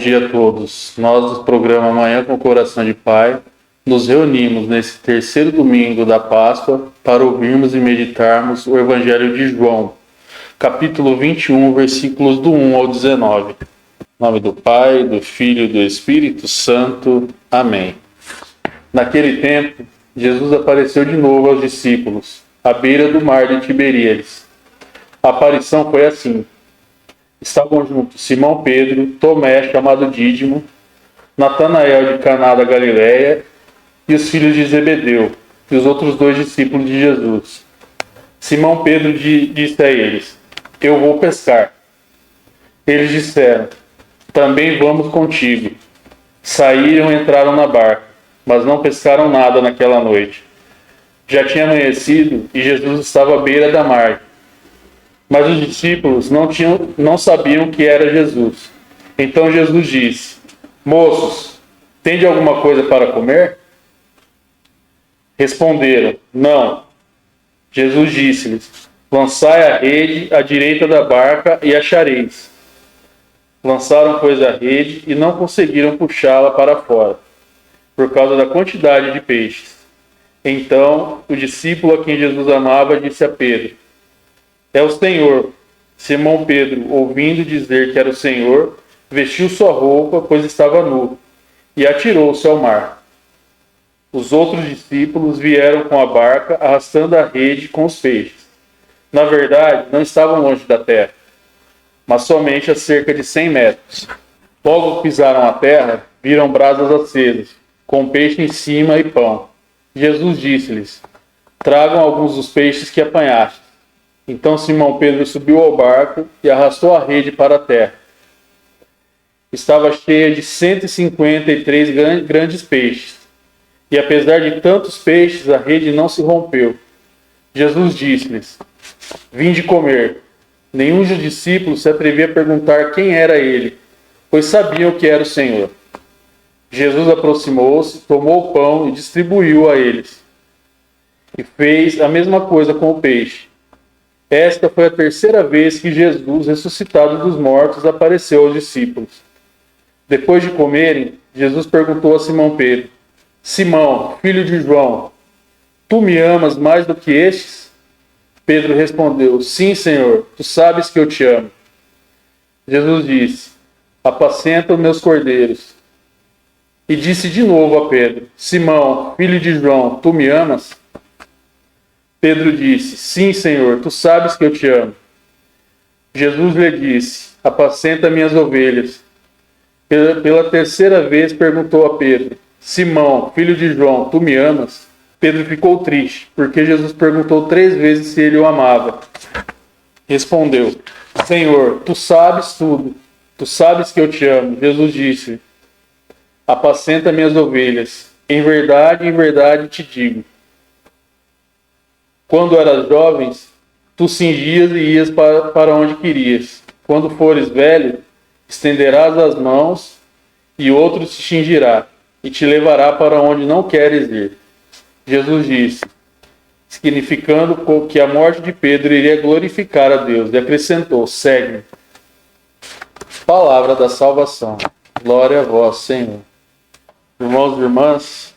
dia a todos. Nós do programa Manhã com o Coração de Pai nos reunimos nesse terceiro domingo da Páscoa para ouvirmos e meditarmos o Evangelho de João, capítulo 21, versículos do 1 ao 19. Em nome do Pai, do Filho e do Espírito Santo. Amém. Naquele tempo, Jesus apareceu de novo aos discípulos, à beira do mar de Tiberíades. A aparição foi assim. Estavam juntos Simão Pedro, Tomé, chamado Dídimo, Natanael de Caná da Galileia e os filhos de Zebedeu, e os outros 2 discípulos de Jesus. Simão Pedro disse a eles: Eu vou pescar. Eles disseram: Também vamos contigo. Saíram e entraram na barca, mas não pescaram nada naquela noite. Já tinha amanhecido e Jesus estava à beira da margem. Mas os discípulos não sabiam que era Jesus. Então Jesus disse: Moços, tende alguma coisa para comer? Responderam: Não. Jesus disse-lhes: Lançai a rede à direita da barca e achareis. Lançaram, pois, a rede e não conseguiram puxá-la para fora, por causa da quantidade de peixes. Então o discípulo a quem Jesus amava disse a Pedro: É o Senhor. Simão Pedro, ouvindo dizer que era o Senhor, vestiu sua roupa, pois estava nu, e atirou-se ao mar. Os outros discípulos vieram com a barca, arrastando a rede com os peixes. Na verdade, não estavam longe da terra, mas somente a cerca de 100 metros. Logo que pisaram a terra, viram brasas acesas, com peixe em cima e pão. Jesus disse-lhes: Tragam alguns dos peixes que apanhaste. Então Simão Pedro subiu ao barco e arrastou a rede para a terra. Estava cheia de 153 grandes peixes. E apesar de tantos peixes, a rede não se rompeu. Jesus disse-lhes: Vinde comer. Nenhum dos discípulos se atrevia a perguntar quem era ele, pois sabiam que era o Senhor. Jesus aproximou-se, tomou o pão e distribuiu a eles. E fez a mesma coisa com o peixe. Esta foi a terceira vez que Jesus, ressuscitado dos mortos, apareceu aos discípulos. Depois de comerem, Jesus perguntou a Simão Pedro: Simão, filho de João, tu me amas mais do que estes? Pedro respondeu: Sim, Senhor, tu sabes que eu te amo. Jesus disse: Apacenta os meus cordeiros. E disse de novo a Pedro: Simão, filho de João, tu me amas? Pedro disse: Sim, Senhor, tu sabes que eu te amo. Jesus lhe disse: Apacenta minhas ovelhas. Pela terceira vez perguntou a Pedro: Simão, filho de João, tu me amas? Pedro ficou triste, porque Jesus perguntou 3 vezes se ele o amava. Respondeu: Senhor, tu sabes tudo. Tu sabes que eu te amo. Jesus disse: Apacenta minhas ovelhas. Em verdade te digo. Quando eras jovens, tu cingias e ias para onde querias. Quando fores velho, estenderás as mãos e outro te cingirá e te levará para onde não queres ir. Jesus disse, significando que a morte de Pedro iria glorificar a Deus, e acrescentou: segue-me. Palavra da salvação. Glória a vós, Senhor. Irmãos e irmãs,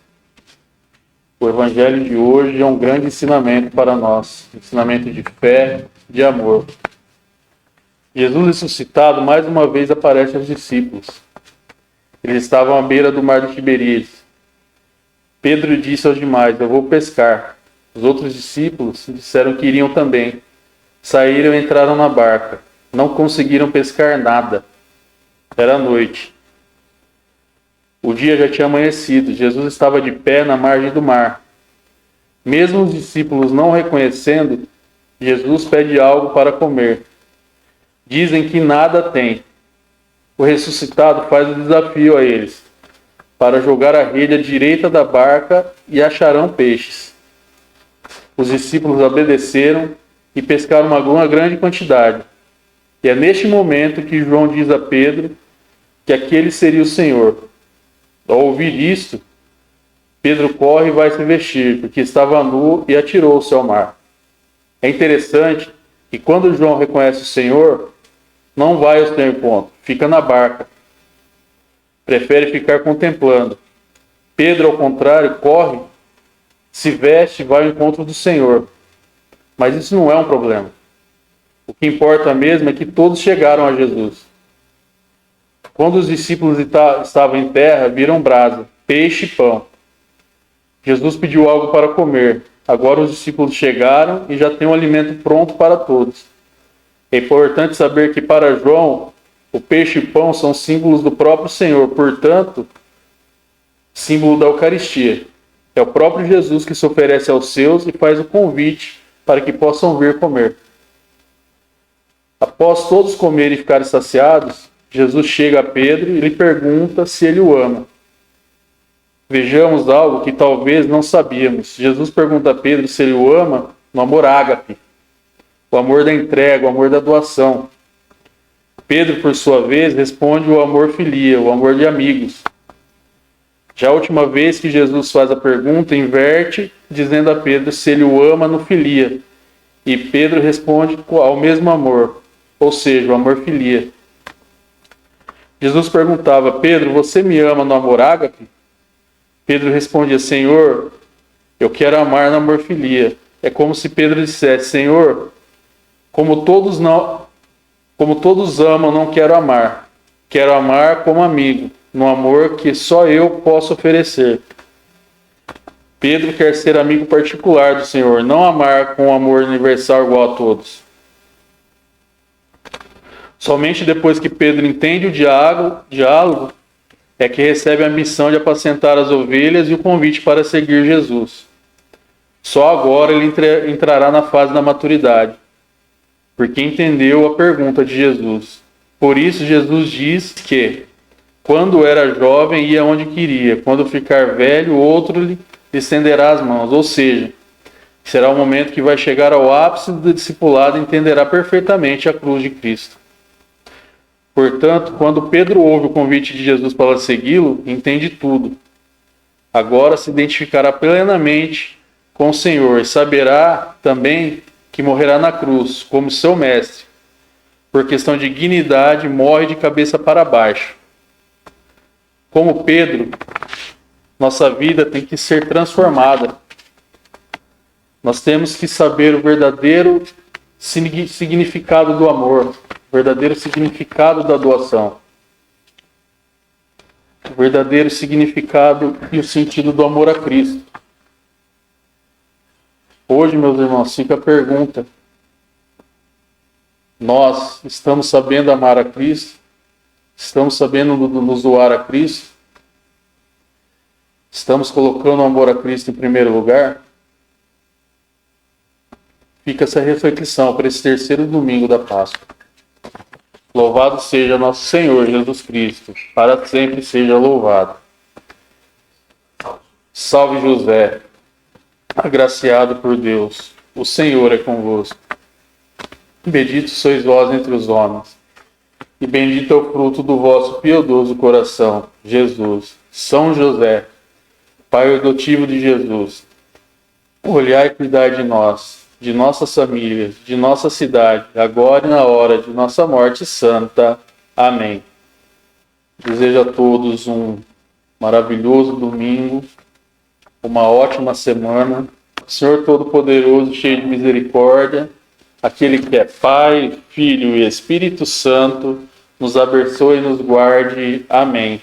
o Evangelho de hoje é um grande ensinamento para nós, ensinamento de fé, de amor. Jesus ressuscitado mais uma vez aparece aos discípulos. Eles estavam à beira do mar de Tiberíades. Pedro disse aos demais: Eu vou pescar. Os outros discípulos disseram que iriam também. Saíram e entraram na barca. Não conseguiram pescar nada. Era noite. O dia já tinha amanhecido. Jesus estava de pé na margem do mar. Mesmo os discípulos não o reconhecendo, Jesus pede algo para comer. Dizem que nada tem. O ressuscitado faz o desafio a eles, para jogar a rede à direita da barca e acharão peixes. Os discípulos obedeceram e pescaram uma grande quantidade. E é neste momento que João diz a Pedro que aquele seria o Senhor. Ao ouvir isto, Pedro corre e vai se vestir, porque estava nu, e atirou-se ao mar. É interessante que quando João reconhece o Senhor, não vai ao seu encontro, fica na barca. prefere ficar contemplando. Pedro, ao contrário, corre, se veste e vai ao encontro do Senhor. Mas isso não é um problema. O que importa mesmo é que todos chegaram a Jesus. Quando os discípulos estavam em terra, viram brasa, peixe e pão. Jesus pediu algo para comer. Agora os discípulos chegaram e já têm um alimento pronto para todos. É importante saber que para João, o peixe e pão são símbolos do próprio Senhor, portanto, símbolo da Eucaristia. É o próprio Jesus que se oferece aos seus e faz o convite para que possam vir comer. Após todos comerem e ficarem saciados, Jesus chega a Pedro e lhe pergunta se ele o ama. Vejamos algo que talvez não sabíamos. Jesus pergunta a Pedro se ele o ama no amor ágape, o amor da entrega, o amor da doação. Pedro, por sua vez, responde o amor filia, o amor de amigos. Já a última vez que Jesus faz a pergunta, inverte, dizendo a Pedro se ele o ama no filia. E Pedro responde ao mesmo amor, ou seja, o amor filia. Jesus perguntava: Pedro, você me ama no amor ágape? Pedro respondia: Senhor, eu quero amar no amor filia. É como se Pedro dissesse: Senhor, como todos amam, não quero amar. Quero amar como amigo, no amor que só eu posso oferecer. Pedro quer ser amigo particular do Senhor, não amar com amor universal igual a todos. Somente depois que Pedro entende o diálogo é que recebe a missão de apacentar as ovelhas e o convite para seguir Jesus. Só agora ele entrará na fase da maturidade, porque entendeu a pergunta de Jesus. Por isso Jesus diz que, quando era jovem, ia onde queria. Quando ficar velho, outro lhe estenderá as mãos. Ou seja, será o momento que vai chegar ao ápice do discipulado e entenderá perfeitamente a cruz de Cristo. Portanto, quando Pedro ouve o convite de Jesus para segui-lo, entende tudo. Agora se identificará plenamente com o Senhor e saberá também que morrerá na cruz, como seu mestre. Por questão de dignidade, morre de cabeça para baixo. Como Pedro, nossa vida tem que ser transformada. Nós temos que saber o verdadeiro significado do amor, o verdadeiro significado da doação, o verdadeiro significado e o sentido do amor a Cristo. Hoje, meus irmãos, fica a pergunta: nós estamos sabendo amar a Cristo? Estamos sabendo nos doar a Cristo? Estamos colocando o amor a Cristo em primeiro lugar? Fica essa reflexão para esse terceiro domingo da Páscoa. Louvado seja nosso Senhor Jesus Cristo, para sempre seja louvado. Salve José, agraciado por Deus, o Senhor é convosco. Bendito sois vós entre os homens, e bendito é o fruto do vosso piedoso coração, Jesus. São José, Pai adotivo de Jesus, olhai e cuidai de nós, de nossas famílias, de nossa cidade, agora e na hora de nossa morte santa. Amém. Desejo a todos um maravilhoso domingo, uma ótima semana. O Senhor Todo-Poderoso, cheio de misericórdia, aquele que é Pai, Filho e Espírito Santo, nos abençoe e nos guarde. Amém.